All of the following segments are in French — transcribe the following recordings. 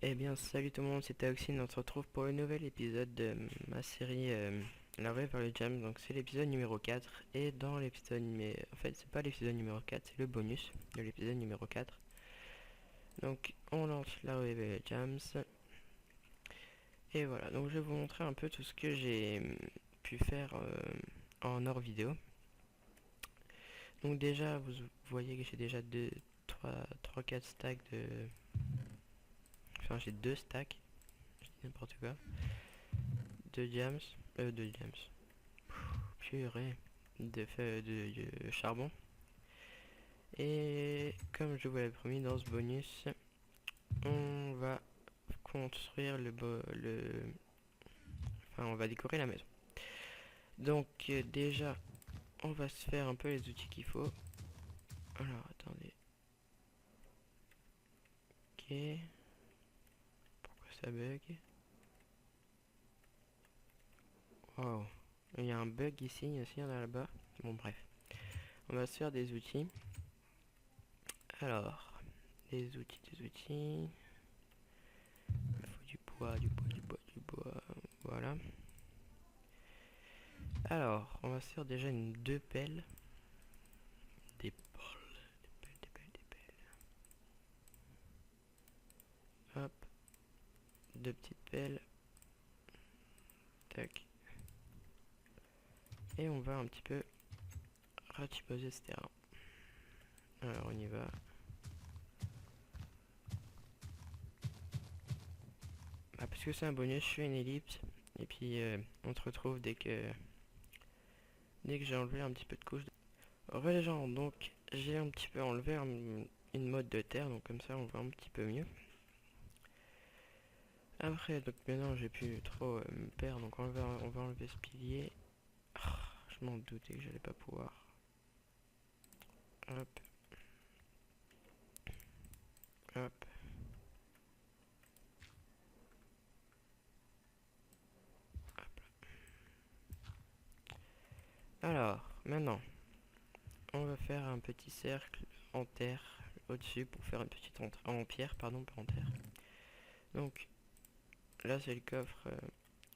Eh bien, salut tout le monde, c'est Taoxine. On se retrouve pour un nouvel épisode de ma série La Rue vers le Jam. Donc, c'est l'épisode numéro 4. Et dans l'épisode numéro. En fait, c'est pas l'épisode numéro 4, c'est le bonus de l'épisode numéro 4. Donc, on lance La Rue vers le Jams. Et voilà, donc je vais vous montrer un peu tout ce que j'ai pu faire en hors vidéo. Donc, déjà, vous voyez que j'ai déjà 3, 4 stacks de. Enfin, j'ai 2 stacks, je dis n'importe quoi. De jams. Purée. De charbon. Et comme je vous l'avais promis dans ce bonus, on va construire enfin, on va décorer la maison. Donc déjà, on va se faire un peu les outils qu'il faut. Alors, attendez. Ok. Pourquoi ça bug? Wow. Il y a un bug ici, il y en a là-bas. Bon, bref. On va se faire des outils. Alors, des outils. Il faut du bois, du bois, du bois, du bois. Voilà. Alors, on va se faire déjà deux pelles. Des pelles, des pelles. Hop. Deux petites pelles. Tac. Et on va un petit peu ratiposer ce terrain. Alors, on y va. Bah, parce que c'est un bonus, je fais une ellipse. Et puis, on se retrouve dès que j'ai enlevé un petit peu de couche. Ouais, les gens, donc, j'ai un petit peu enlevé une mode de terre. Donc, comme ça, on voit un petit peu mieux. Après, donc maintenant j'ai plus trop me perdre, donc on va enlever ce pilier. Ah, je m'en doutais que j'allais pas pouvoir. Hop, hop. Alors, maintenant, on va faire un petit cercle en terre au-dessus pour faire une petite entrée en pierre, pardon, pas en terre. Donc, là c'est le coffre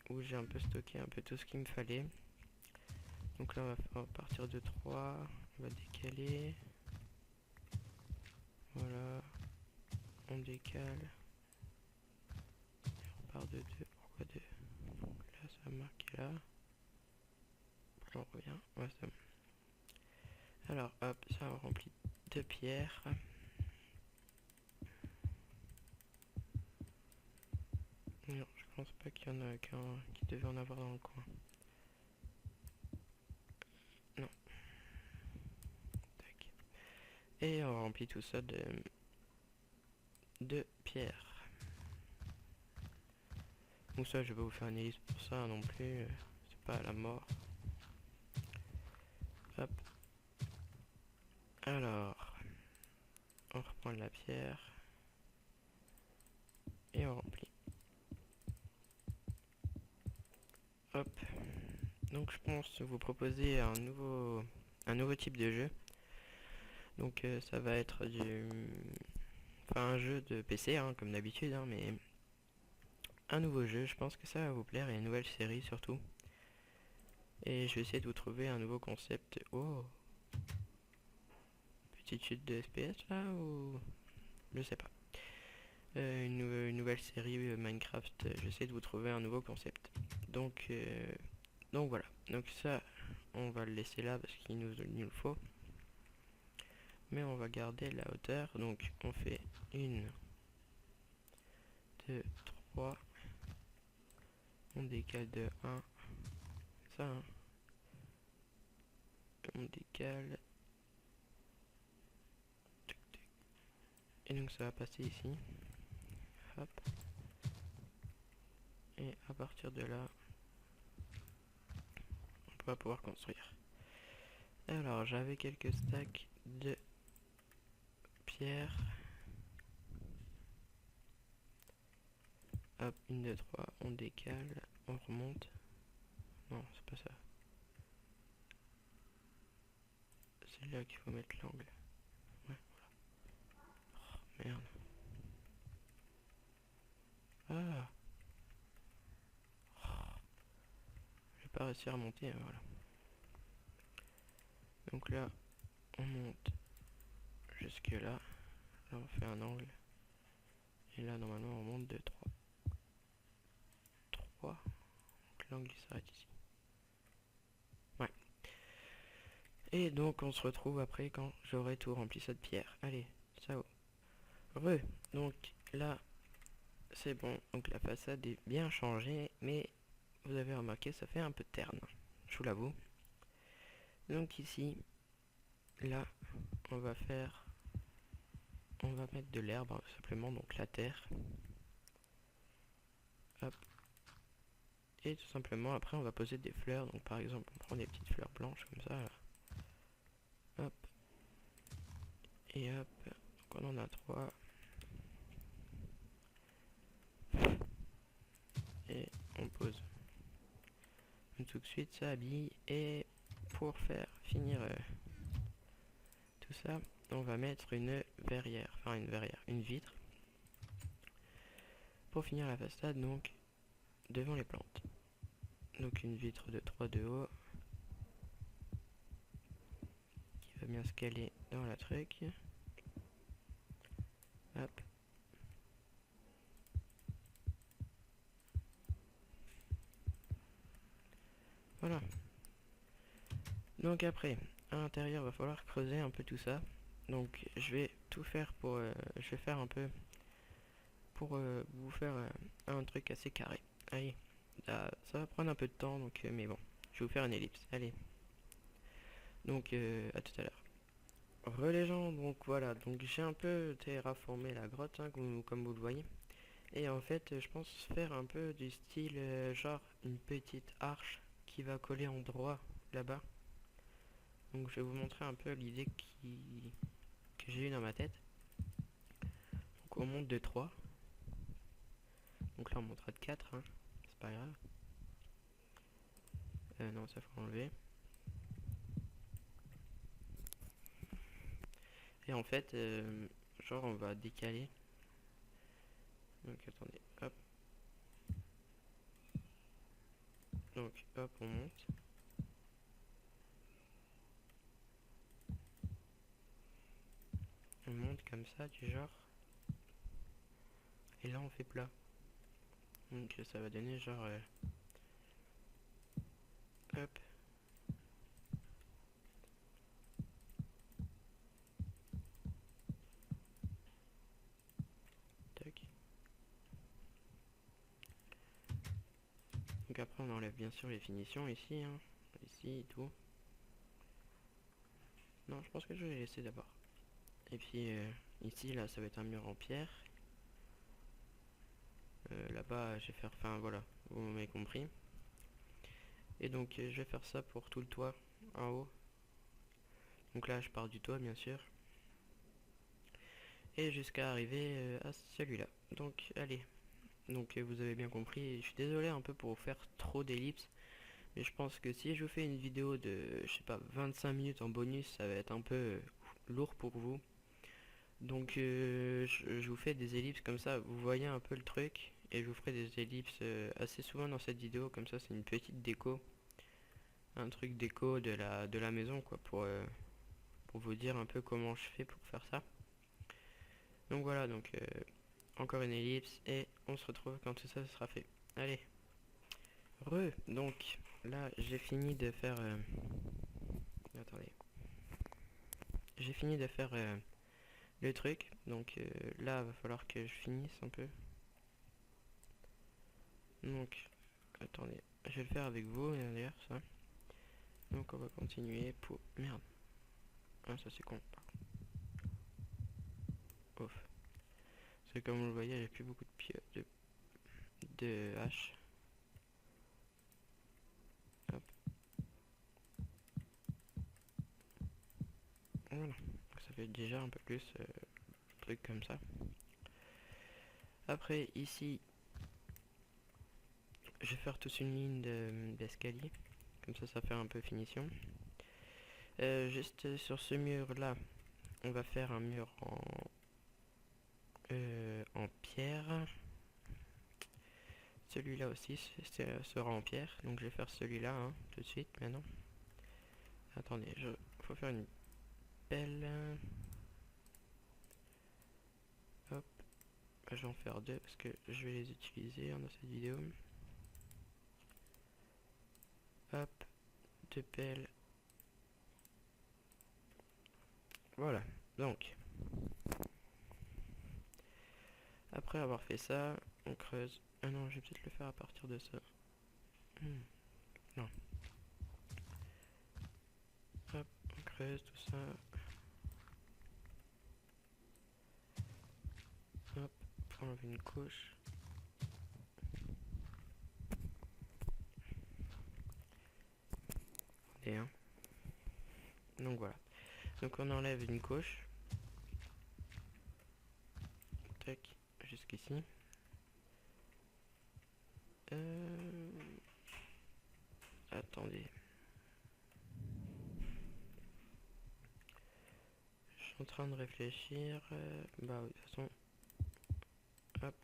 où j'ai un peu stocké un peu tout ce qu'il me fallait. Donc là on va partir de 3, on va décaler. Voilà, on décale. On part de 2, pourquoi 2? Là ça va marquer là. On revient, ouais c'est bon. Alors hop, ça on remplit de pierres. Non, je pense pas qu'il y en a qui devait en avoir dans le coin. Non. Tac. Et on remplit tout ça de pierres. Donc ça, je vais pas vous faire une liste pour ça non plus. C'est pas à la mort. Hop. Alors, on reprend de la pierre. Et on remplit. Hop. Donc je pense vous proposer un nouveau type de jeu. Donc ça va être enfin un jeu de PC, hein, comme d'habitude, hein, mais un nouveau jeu. Je pense que ça va vous plaire et une nouvelle série surtout. Et je vais essayer de vous trouver un nouveau concept. Oh, petite chute de FPS là ou je sais pas. Une nouvelle série Minecraft. J'essaie de vous trouver un nouveau concept. Donc voilà. Donc ça, on va le laisser là parce qu'il nous le faut. Mais on va garder la hauteur. Donc on fait 1, 2, 3. On décale de 1. Ça, hein. On décale. Et donc ça va passer ici. Hop. Et à partir de là, on va pouvoir construire. Alors j'avais quelques stacks de pierre. Hop, 1, 2, 3, on décale, on remonte. Non, c'est pas ça. C'est là qu'il faut mettre l'angle. Ouais, voilà. Oh, merde. Ah, je vais pas réussir à monter, voilà. Donc là, on monte jusque là. Là, on fait un angle. Et là, normalement, on monte de 3. 3. Donc l'angle il s'arrête ici. Ouais. Et donc, on se retrouve après quand j'aurai tout rempli ça de pierre. Allez, ciao. Donc là, c'est bon. Donc la façade est bien changée. Mais vous avez remarqué, ça fait un peu terne. Je vous l'avoue. Donc ici, là, on va faire... On va mettre de l'herbe, hein, simplement, donc la terre. Hop. Et tout simplement, après, on va poser des fleurs. Donc par exemple, on prend des petites fleurs blanches comme ça. Là. Hop. Et hop. Donc on en a 3. Et on pose. Donc, tout de suite, ça habille. Et pour faire finir tout ça, on va mettre une verrière. Enfin, une verrière. Une vitre. Pour finir la façade, donc, devant les plantes. Donc une vitre de 3 de haut. Qui va bien se caler dans la truc. Hop. Voilà. Donc après, à l'intérieur, va falloir creuser un peu tout ça. Donc je vais tout faire pour... je vais faire un peu pour vous faire un truc assez carré. Allez, là, ça va prendre un peu de temps, donc mais bon, je vais vous faire une ellipse. Allez, donc à tout à l'heure. Les gens, donc voilà, donc j'ai un peu terraformé la grotte, hein, comme vous le voyez. Et en fait, je pense faire un peu du style, genre une petite arche qui va coller en droit là-bas. Donc je vais vous montrer un peu l'idée que j'ai eue dans ma tête. Donc on monte de 3. Donc là on montera de 4, hein. C'est pas grave. Non, ça faut enlever. Et en fait, genre on va décaler. Donc attendez, hop. Donc hop, on monte. On monte comme ça, du genre. Et là on fait plat. Donc ça va donner genre... hop. Tac. Donc après on enlève bien sûr les finitions ici, hein. Ici et tout. Non, je pense que je vais les laisser d'abord. Et puis ici, là, ça va être un mur en pierre. Là-bas, je vais faire... Enfin, voilà, vous m'avez compris. Et donc, je vais faire ça pour tout le toit, en haut. Donc là, je pars du toit, bien sûr. Et jusqu'à arriver à celui-là. Donc, allez. Donc, vous avez bien compris. Je suis désolé un peu pour vous faire trop d'ellipses. Mais je pense que si je vous fais une vidéo de, je sais pas, 25 minutes en bonus, ça va être un peu lourd pour vous. Donc je vous fais des ellipses comme ça, vous voyez un peu le truc. Et je vous ferai des ellipses assez souvent dans cette vidéo, comme ça c'est une petite déco. Un truc déco de la maison quoi, pour vous dire un peu comment je fais pour faire ça. Donc voilà, donc encore une ellipse et on se retrouve quand tout ça sera fait. Allez, donc là j'ai fini de faire... attendez. J'ai fini de faire le truc, donc là va falloir que je finisse un peu. Donc, attendez, je vais le faire avec vous d'ailleurs ça. Donc on va continuer pour... Merde. Ah ça c'est con. Ouf. Parce que comme vous le voyez, j'ai plus beaucoup de de haches. Hop. Voilà. Donc, ça fait déjà un peu plus truc comme ça. Après ici, je vais faire toute une ligne d'escalier. Comme ça fait un peu finition. Juste sur ce mur là, on va faire un mur en pierre. celui-là aussi sera en pierre. Donc je vais faire celui-là hein, tout de suite maintenant. Attendez, faut faire une pelle. Hop, je vais en faire deux parce que je vais les utiliser dans cette vidéo. Hop, deux pelles. Voilà, donc après avoir fait ça, on creuse. Ah non, je vais peut-être le faire à partir de ça. Non. Hop, on creuse tout ça. Hop, pour enlever une couche. Et un. Donc voilà. Donc on enlève une couche. Tac, jusqu'ici. Attendez. Je suis en train de réfléchir. Bah oui, de toute façon. Hop.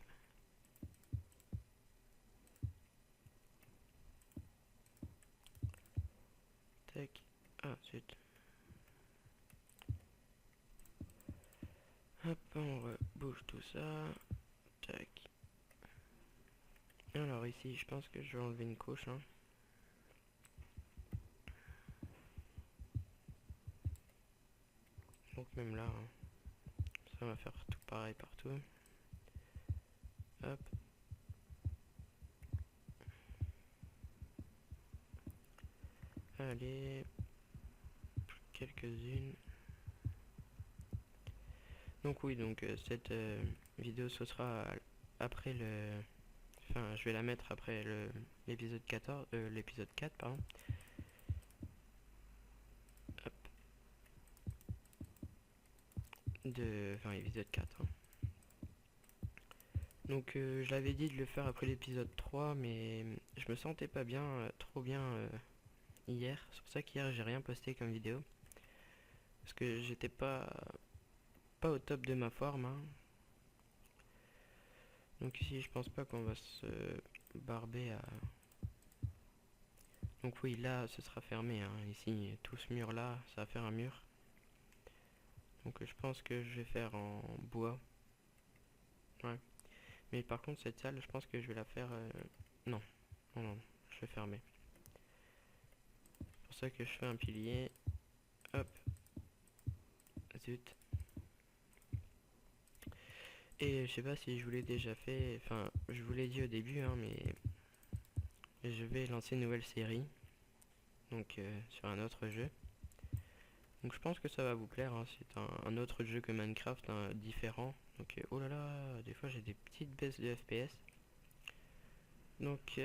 Tac. Ah, zut. Hop, on rebouge tout ça. Tac. Alors ici, je pense que je vais enlever une couche. Hein. Donc même là, hein, ça va faire tout pareil partout. Hop. Allez. Quelques-unes. Donc oui, donc cette vidéo ce sera après le... Enfin, je vais la mettre après l'épisode 14, l'épisode 4, pardon. Hop. Enfin, l'épisode 4. Hein. Donc je l'avais dit de le faire après l'épisode 3, mais je me sentais pas bien, trop bien hier. C'est pour ça qu'hier j'ai rien posté comme vidéo. Parce que j'étais pas au top de ma forme. Hein. Donc ici je pense pas qu'on va se barber à... Donc oui, là ce sera fermé. Hein. Ici, tout ce mur là, ça va faire un mur. Donc je pense que je vais faire en bois. Ouais. Mais par contre cette salle, je pense que je vais la faire... Non. Non, non, je vais fermer. C'est pour ça que je fais un pilier. Hop. Zut. Et je sais pas si je vous l'ai déjà fait. Enfin, je vous l'ai dit au début, hein, mais... Je vais lancer une nouvelle série. Donc sur un autre jeu. Donc je pense que ça va vous plaire. Hein. C'est un autre jeu que Minecraft, hein, différent. Donc oh là là, des fois j'ai des petites baisses de FPS. Donc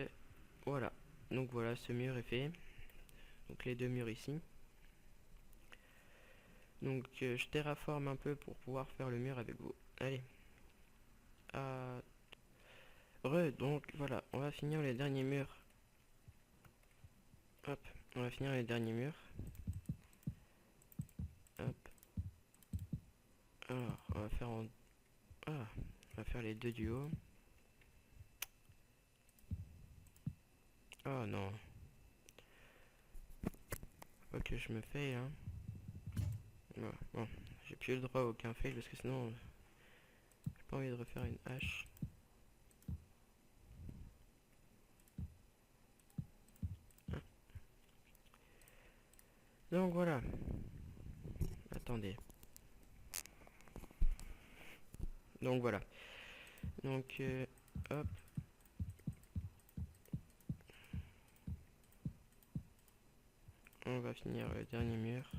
voilà. Donc voilà, ce mur est fait. Donc les deux murs ici. Donc je terraforme un peu pour pouvoir faire le mur avec vous. Allez. Donc voilà, on va finir les derniers murs. Hop, on va finir les derniers murs. Hop. Alors, on va faire on va faire les deux du haut. Oh non. Faut pas que je me faille, hein. Voilà. Bon, j'ai plus le droit à aucun fail parce que sinon j'ai pas envie de refaire une hache. Ah. Donc voilà. Attendez. Donc voilà. Donc hop. On va finir le dernier mur.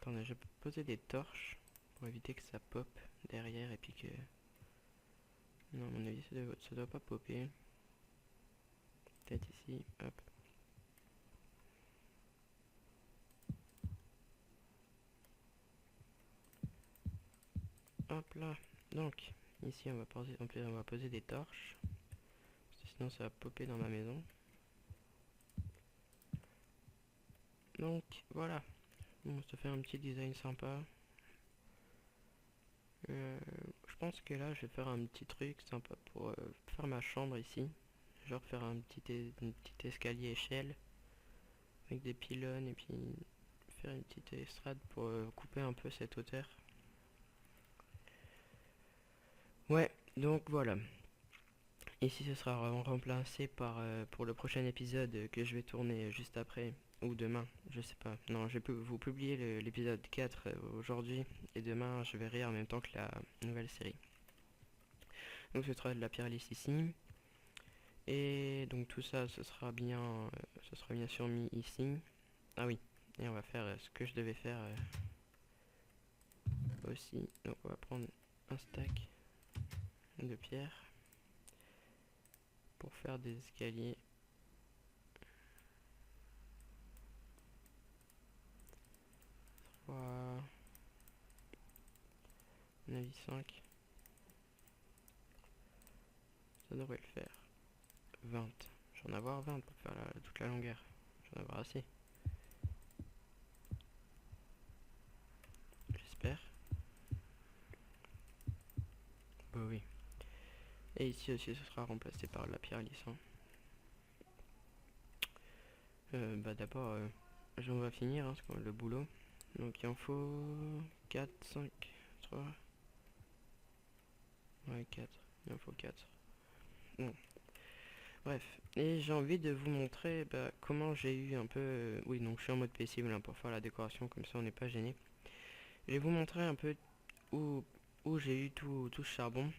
Attendez, je vais poser des torches pour éviter que ça pop derrière et puis que... Non, à mon avis, ça doit pas popper. Peut-être ici, hop. Hop là. Donc, ici, on va poser des torches. Parce que sinon, ça va popper dans ma maison. Donc, voilà. Bon, ça fait un petit design sympa. Je pense que là je vais faire un petit truc sympa pour faire ma chambre ici. Genre faire une petite escalier échelle avec des pylônes et puis faire une petite estrade pour couper un peu cette hauteur. Ouais, donc voilà. Ici ce sera remplacé par pour le prochain épisode que je vais tourner juste après ou demain, je sais pas. Non, je vais vous publier l'épisode 4 aujourd'hui et demain je verrai en même temps que la nouvelle série. Donc ce sera de la pierre lisse ici. Et donc tout ça ce sera bien sûr mis ici. Ah oui, et on va faire ce que je devais faire aussi. Donc on va prendre un stack de pierre pour faire des escaliers. 3, on a dit 5. Ça devrait le faire. 20. J'en ai avoir 20 pour faire toute la longueur. J'en ai avoir assez. J'espère. Bah oui. Et ici aussi ce sera remplacé par la pierre lisse. Bah d'abord, on va finir le boulot. Donc il en faut 4, 5, 3. Ouais, 4. Il en faut 4. Bon. Bref. Et j'ai envie de vous montrer comment j'ai eu un peu... oui, donc je suis en mode paisible pour faire la décoration, comme ça on n'est pas gêné. Je vais vous montrer un peu où j'ai eu tout ce charbon.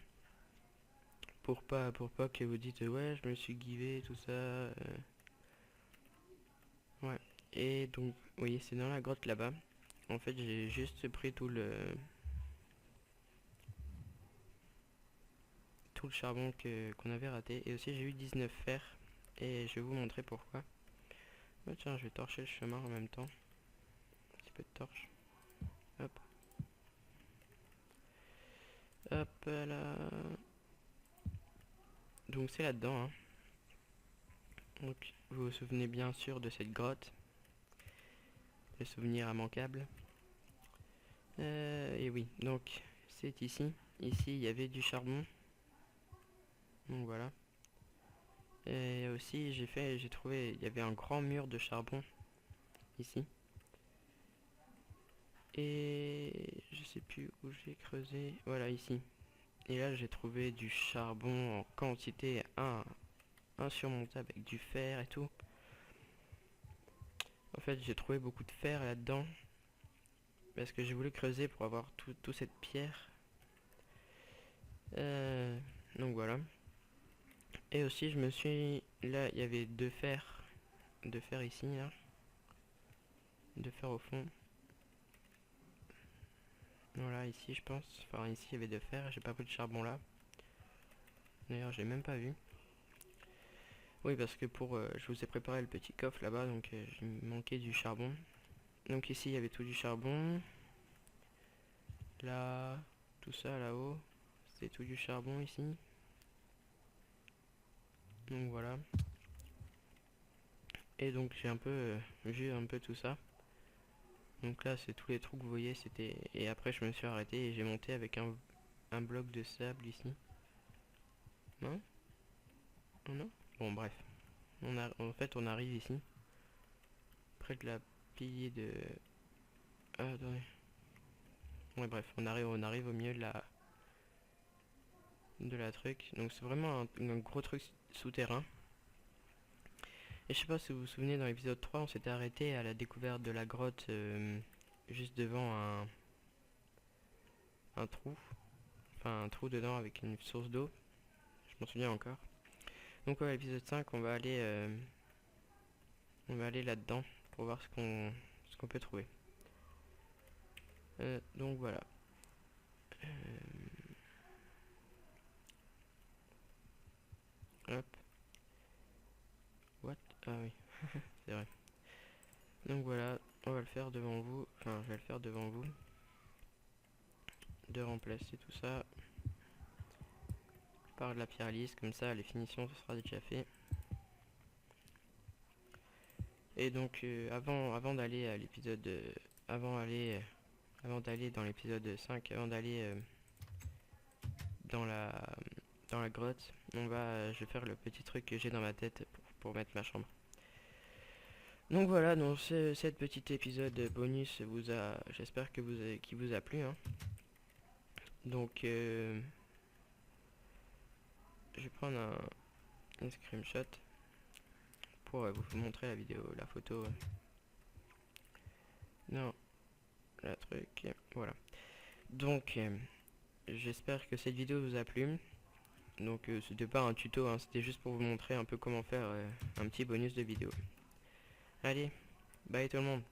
Pour pas que vous dites ouais je me suis givé tout ça. Ouais. Et donc oui c'est dans la grotte là-bas. En fait j'ai juste pris tout le charbon qu'on avait raté. Et aussi j'ai eu 19 fer. Et je vais vous montrer pourquoi. Oh, tiens je vais torcher le chemin en même temps. Un petit peu de torche. Hop. Hop là. Donc c'est là-dedans. Donc vous vous souvenez bien sûr de cette grotte. Le souvenir immanquable. Et oui, donc c'est ici. Ici il y avait du charbon. Donc voilà. Et aussi j'ai trouvé, il y avait un grand mur de charbon ici. Et je sais plus où j'ai creusé. Voilà ici. Et là j'ai trouvé du charbon en quantité insurmontable avec du fer et tout. En fait j'ai trouvé beaucoup de fer là-dedans. Parce que j'ai voulu creuser pour avoir toute cette pierre. Donc voilà. Et aussi je me suis... Là il y avait deux fers. Deux fers ici là. Deux fers au fond. Voilà ici je pense. Enfin ici il y avait deux fers. J'ai pas pris de charbon là. D'ailleurs j'ai même pas vu. Oui parce que je vous ai préparé le petit coffre là-bas. Donc il manquait du charbon. Donc ici il y avait tout du charbon. Là, tout ça là-haut. C'est tout du charbon ici. Donc voilà. Et donc j'ai un peu vu un peu tout ça. Donc là c'est tous les trous que vous voyez, c'était... Et après je me suis arrêté et j'ai monté avec un bloc de sable ici. Non? Oh non? Bon bref. En fait on arrive ici. Près de la pilier de... Ah, attendez. Ouais bref, on arrive au milieu de la truc. Donc c'est vraiment un gros truc souterrain. Et je sais pas si vous vous souvenez, dans l'épisode 3 on s'était arrêté à la découverte de la grotte juste devant un trou. Enfin un trou dedans avec une source d'eau. Je m'en souviens encore. Donc ouais, l'épisode 5 on va aller là-dedans pour voir ce qu'on peut trouver. Donc voilà. Hop. What? Ah oui, c'est vrai. Donc voilà, on va le faire devant vous. Enfin, je vais le faire devant vous. De remplacer tout ça par de la pierre lisse, comme ça les finitions ce sera déjà fait. Et donc avant d'aller à l'épisode avant d'aller dans l'épisode 5, avant d'aller dans la grotte. Je vais faire le petit truc que j'ai dans ma tête pour mettre ma chambre. Donc voilà, donc cet petit épisode bonus j'espère que qu'il vous a plu, hein. Donc je vais prendre un screenshot pour vous montrer la vidéo, la photo. Non, la truc, voilà. Donc j'espère que cette vidéo vous a plu. Donc c'était pas un tuto, hein, c'était juste pour vous montrer un peu comment faire un petit bonus de vidéo. Allez, bye tout le monde.